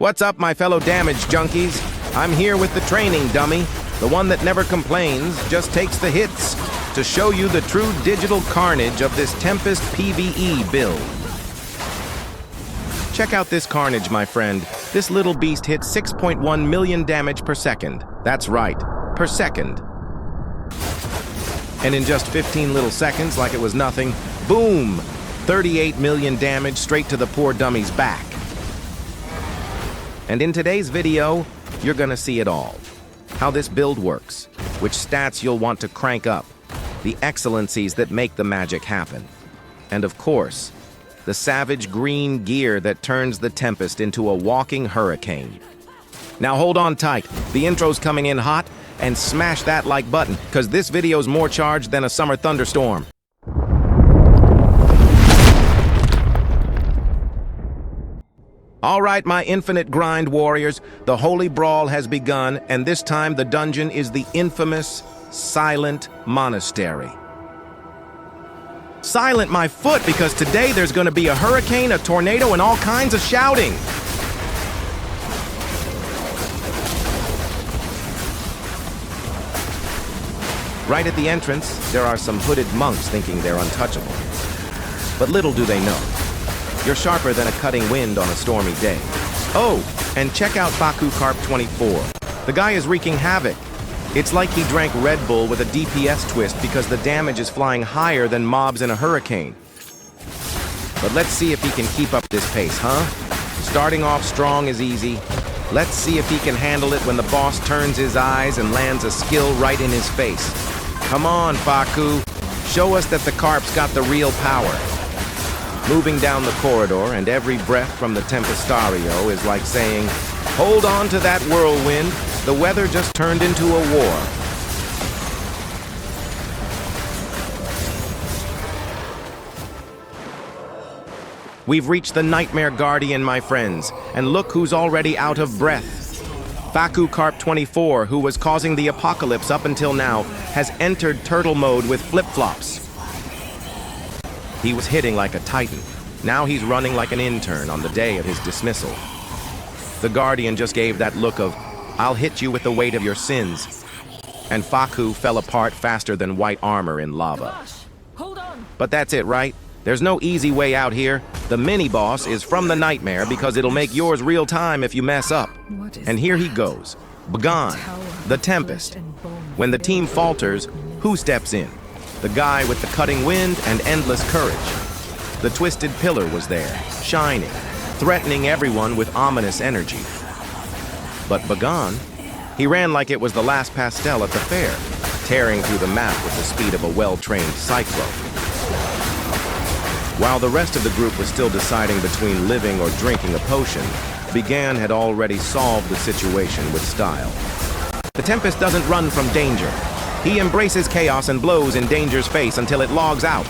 What's up, my fellow damage junkies? I'm here with the training dummy, the one that never complains, just takes the hits, to show you the true digital carnage of this Tempest PvE build. Check out this carnage, my friend. This little beast hits 6.1 million damage per second. That's right, per second. And in just 15 little seconds, like it was nothing, boom! 38 million damage straight to the poor dummy's back. And in today's video, you're gonna see it all. How this build works, which stats you'll want to crank up, the excellencies that make the magic happen, and of course, the savage green gear that turns the Tempest into a walking hurricane. Now hold on tight, the intro's coming in hot, and smash that like button, because this video's more charged than a summer thunderstorm. All right, my infinite grind warriors, the holy brawl has begun, and this time the dungeon is the infamous Silent Monastery. Silent my foot, because today there's going to be a hurricane, a tornado, and all kinds of shouting. Right at the entrance, there are some hooded monks thinking they're untouchable. But little do they know, you're sharper than a cutting wind on a stormy day. Oh, and check out Carp 24. The guy is wreaking havoc. It's like he drank Red Bull with a DPS twist because the damage is flying higher than mobs in a hurricane. But let's see if he can keep up this pace, huh? Starting off strong is easy. Let's see if he can handle it when the boss turns his eyes and lands a skill right in his face. Come on, Faku. Show us that the Carp's got the real power. Moving down the corridor, and every breath from the Tempestario is like saying, hold on to that whirlwind, the weather just turned into a war. We've reached the Nightmare Guardian, my friends, and look who's already out of breath. Carp 24, who was causing the apocalypse up until now, has entered turtle mode with flip-flops. He was hitting like a titan. Now he's running like an intern on the day of his dismissal. The Guardian just gave that look of, I'll hit you with the weight of your sins. And Faku fell apart faster than white armor in lava. Hold on. But that's it, right? There's no easy way out here. The mini-boss is from the Nightmare because it'll make yours real time if you mess up. And here he goes. Begone, the Tempest. When the team falters, who steps in? The guy with the cutting wind and endless courage. The twisted pillar was there, shining, threatening everyone with ominous energy. But Begone, he ran like it was the last pastel at the fair, tearing through the map with the speed of a well-trained Ciclo. While the rest of the group was still deciding between living or drinking a potion, Begone had already solved the situation with style. The Tempest doesn't run from danger. He embraces chaos and blows in danger's face until it logs out.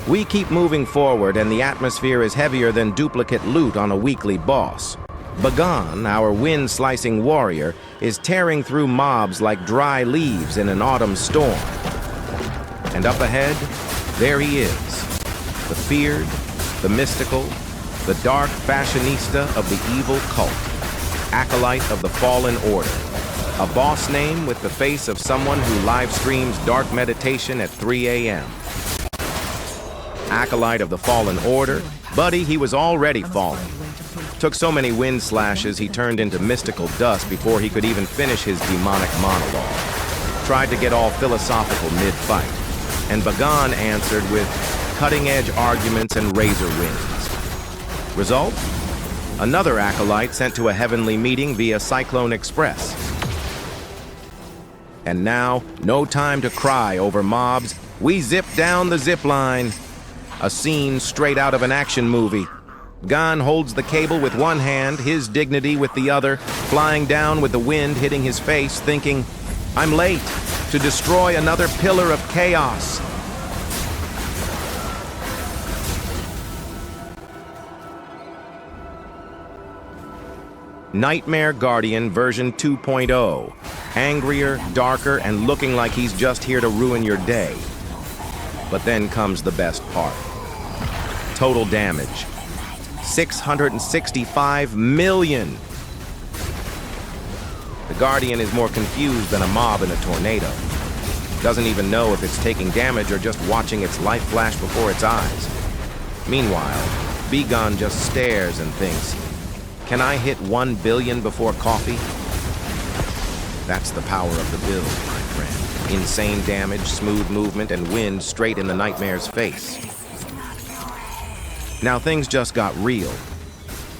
We keep moving forward, and the atmosphere is heavier than duplicate loot on a weekly boss. Begone, our wind-slicing warrior, is tearing through mobs like dry leaves in an autumn storm. And up ahead, there he is. The feared, the mystical, the dark fashionista of the evil cult. Acolyte of the Fallen Order. A boss name with the face of someone who live streams dark meditation at 3 a.m. Acolyte of the Fallen Order, buddy, he was already fallen. Took so many wind slashes he turned into mystical dust before he could even finish his demonic monologue. Tried to get all philosophical mid-fight, and Begone answered with cutting-edge arguments and razor winds. Result? Another Acolyte sent to a heavenly meeting via Cyclone Express. And now, no time to cry over mobs. We zip down the zip line. A scene straight out of an action movie. Gon holds the cable with one hand, his dignity with the other, flying down with the wind hitting his face, thinking, I'm late to destroy another pillar of chaos. Nightmare Guardian version 2.0. Angrier, darker, and looking like he's just here to ruin your day. But then comes the best part. Total damage. 665 million. The Guardian is more confused than a mob in a tornado. Doesn't even know if it's taking damage or just watching its life flash before its eyes. Meanwhile, Begon just stares and thinks, can I hit 1 billion before coffee? That's the power of the build, my friend. Insane damage, smooth movement, and wind straight in the Nightmare's face. Now things just got real.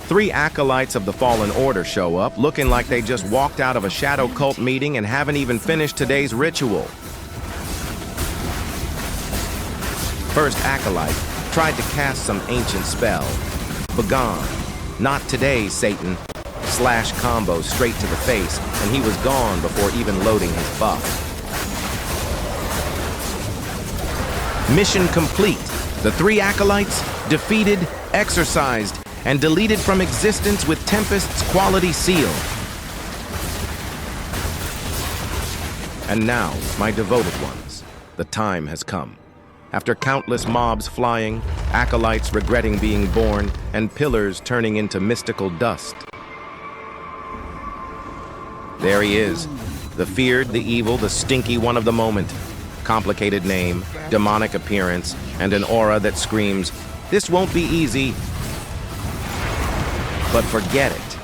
3 Acolytes of the Fallen Order show up, looking like they just walked out of a shadow cult meeting and haven't even finished today's ritual. First Acolyte tried to cast some ancient spell. Begone. Not today, Satan. Slash combo straight to the face, and he was gone before even loading his buff. Mission complete. The 3 Acolytes defeated, exorcised, and deleted from existence with Tempest's quality seal. And now, my devoted ones, the time has come. After countless mobs flying, acolytes regretting being born, and pillars turning into mystical dust. There he is, the feared, the evil, the stinky one of the moment. Complicated name, demonic appearance, and an aura that screams, "This won't be easy." But forget it.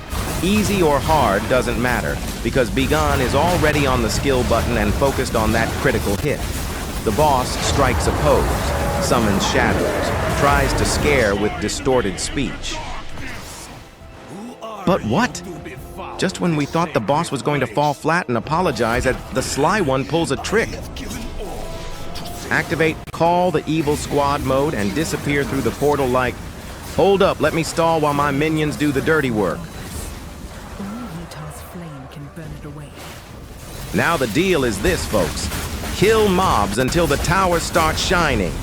Easy or hard doesn't matter, because Begone is already on the skill button and focused on that critical hit. The boss strikes a pose, summons shadows, tries to scare with distorted speech. But what? Just when we thought the boss was going to fall flat and apologize, the sly one pulls a trick. Activate Call the Evil Squad mode and disappear through the portal like, hold up, let me stall while my minions do the dirty work. Now the deal is this, folks. Kill mobs until the tower starts shining,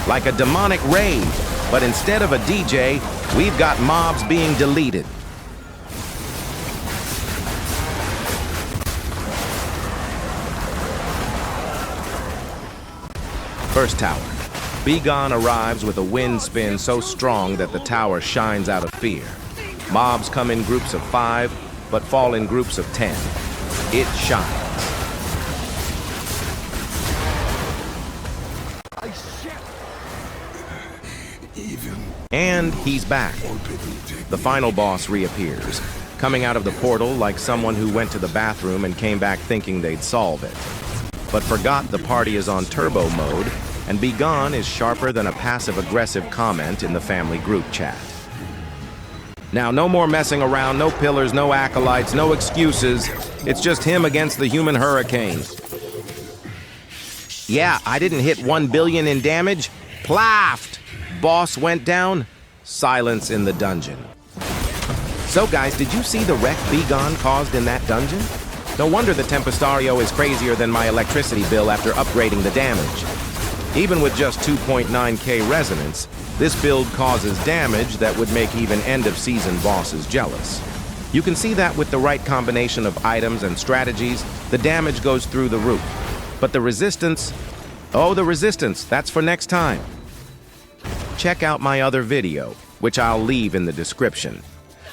like a demonic raid. But instead of a DJ, we've got mobs being deleted. First tower. Begone arrives with a wind spin so strong that the tower shines out of fear. Mobs come in groups of 5, but fall in groups of 10. It shines. And he's back. The final boss reappears, coming out of the portal like someone who went to the bathroom and came back thinking they'd solve it, but forgot the party is on turbo mode, and Begone is sharper than a passive-aggressive comment in the family group chat. Now, no more messing around, no pillars, no acolytes, no excuses. It's just him against the human hurricane. Yeah, I didn't hit 1 billion in damage. Plaft! Boss went down. Silence in the dungeon. So guys, did you see the wreck Begone caused in that dungeon? No wonder the Tempestario is crazier than my electricity bill after upgrading the damage. Even with just 2.9k resonance, this build causes damage that would make even end-of-season bosses jealous. You can see that with the right combination of items and strategies, the damage goes through the roof. But the resistance, oh, the resistance, that's for next time. Check out my other video, which I'll leave in the description.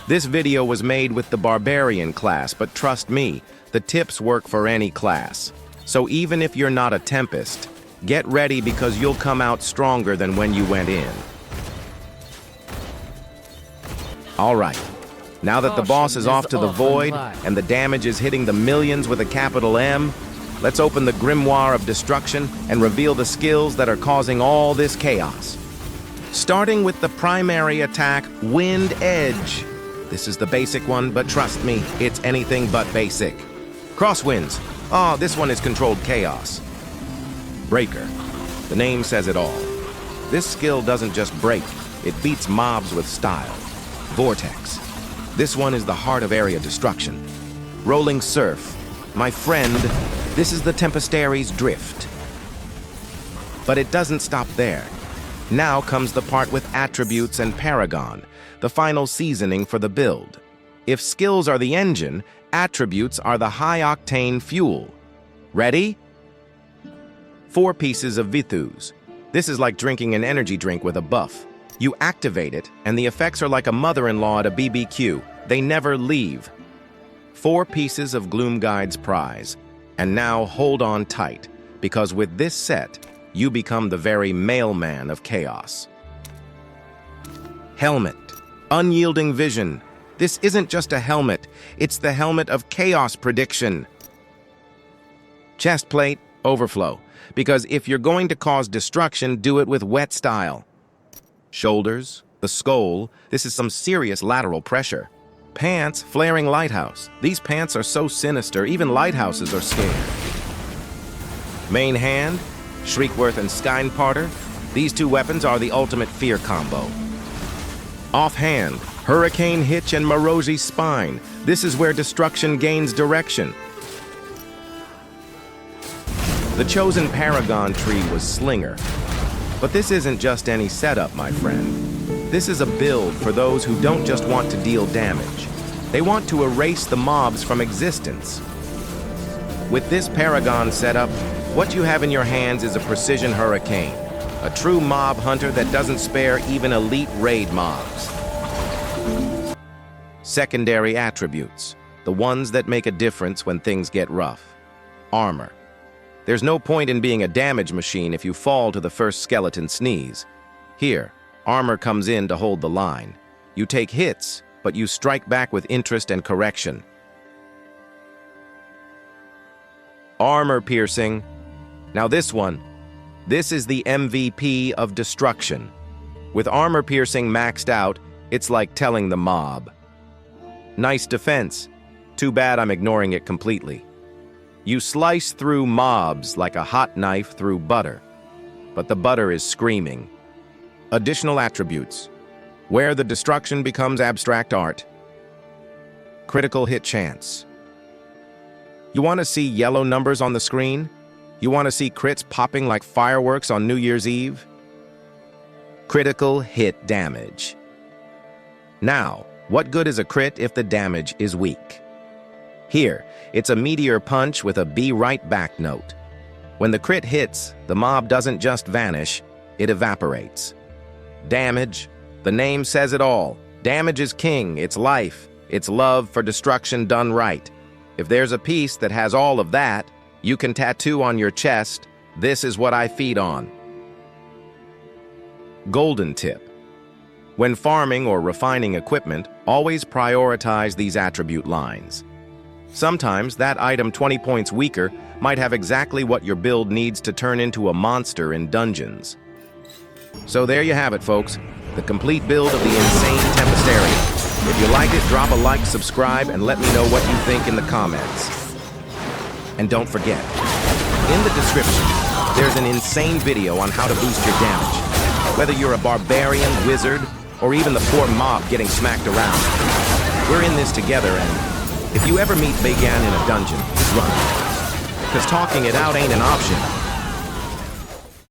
This video was made with the Barbarian class, but trust me, the tips work for any class. So even if you're not a Tempest, get ready because you'll come out stronger than when you went in. Alright, now that the boss is off to the void and the damage is hitting the millions with a capital M, let's open the Grimoire of Destruction and reveal the skills that are causing all this chaos. Starting with the primary attack, Wind Edge. This is the basic one, but trust me, it's anything but basic. Crosswinds. Oh, this one is controlled chaos. Breaker. The name says it all. This skill doesn't just break, it beats mobs with style. Vortex. This one is the heart of area destruction. Rolling Surf. My friend, this is the Tempestary's drift. But it doesn't stop there. Now comes the part with attributes and paragon, the final seasoning for the build. If skills are the engine, attributes are the high-octane fuel. Ready? 4 pieces of Vithus. This is like drinking an energy drink with a buff. You activate it, and the effects are like a mother-in-law at a BBQ. They never leave. 4 pieces of Gloomguide's prize. And now hold on tight, because with this set, you become the very mailman of chaos. Helmet. Unyielding vision. This isn't just a helmet, it's the helmet of chaos prediction. Chestplate, overflow, because if you're going to cause destruction, do it with wet style. Shoulders, the skull, this is some serious lateral pressure. Pants, flaring lighthouse. These pants are so sinister, even lighthouses are scared. Main hand, Shriekworth and Skynparter. These 2 weapons are the ultimate fear combo. Offhand, Hurricane Hitch and Morozi's Spine. This is where destruction gains direction. The chosen paragon tree was Slinger. But this isn't just any setup, my friend. This is a build for those who don't just want to deal damage. They want to erase the mobs from existence. With this paragon setup, what you have in your hands is a precision hurricane, a true mob hunter that doesn't spare even elite raid mobs. Secondary attributes, the ones that make a difference when things get rough. Armor. There's no point in being a damage machine if you fall to the first skeleton sneeze. Here, armor comes in to hold the line. You take hits, but you strike back with interest and correction. Armor piercing. Now this is the MVP of destruction. With armor piercing maxed out, it's like telling the mob. Nice defense. Too bad I'm ignoring it completely. You slice through mobs like a hot knife through butter, but the butter is screaming. Additional attributes. Where the destruction becomes abstract art. Critical hit chance. You want to see yellow numbers on the screen? You want to see crits popping like fireworks on New Year's Eve? Critical hit damage. Now, what good is a crit if the damage is weak? Here, it's a meteor punch with a be right back note. When the crit hits, the mob doesn't just vanish, it evaporates. Damage. The name says it all. Damage is king, it's life, it's love for destruction done right. If there's a piece that has all of that, you can tattoo on your chest, "This is what I feed on." Golden tip. When farming or refining equipment, always prioritize these attribute lines. Sometimes that item 20 points weaker might have exactly what your build needs to turn into a monster in dungeons. So there you have it, folks. The complete build of the insane Tempest area. If you like it, drop a like, subscribe, and let me know what you think in the comments. And don't forget, in the description, there's an insane video on how to boost your damage. Whether you're a barbarian, wizard, or even the poor mob getting smacked around. We're in this together, and if you ever meet Bagan in a dungeon, run. Because talking it out ain't an option.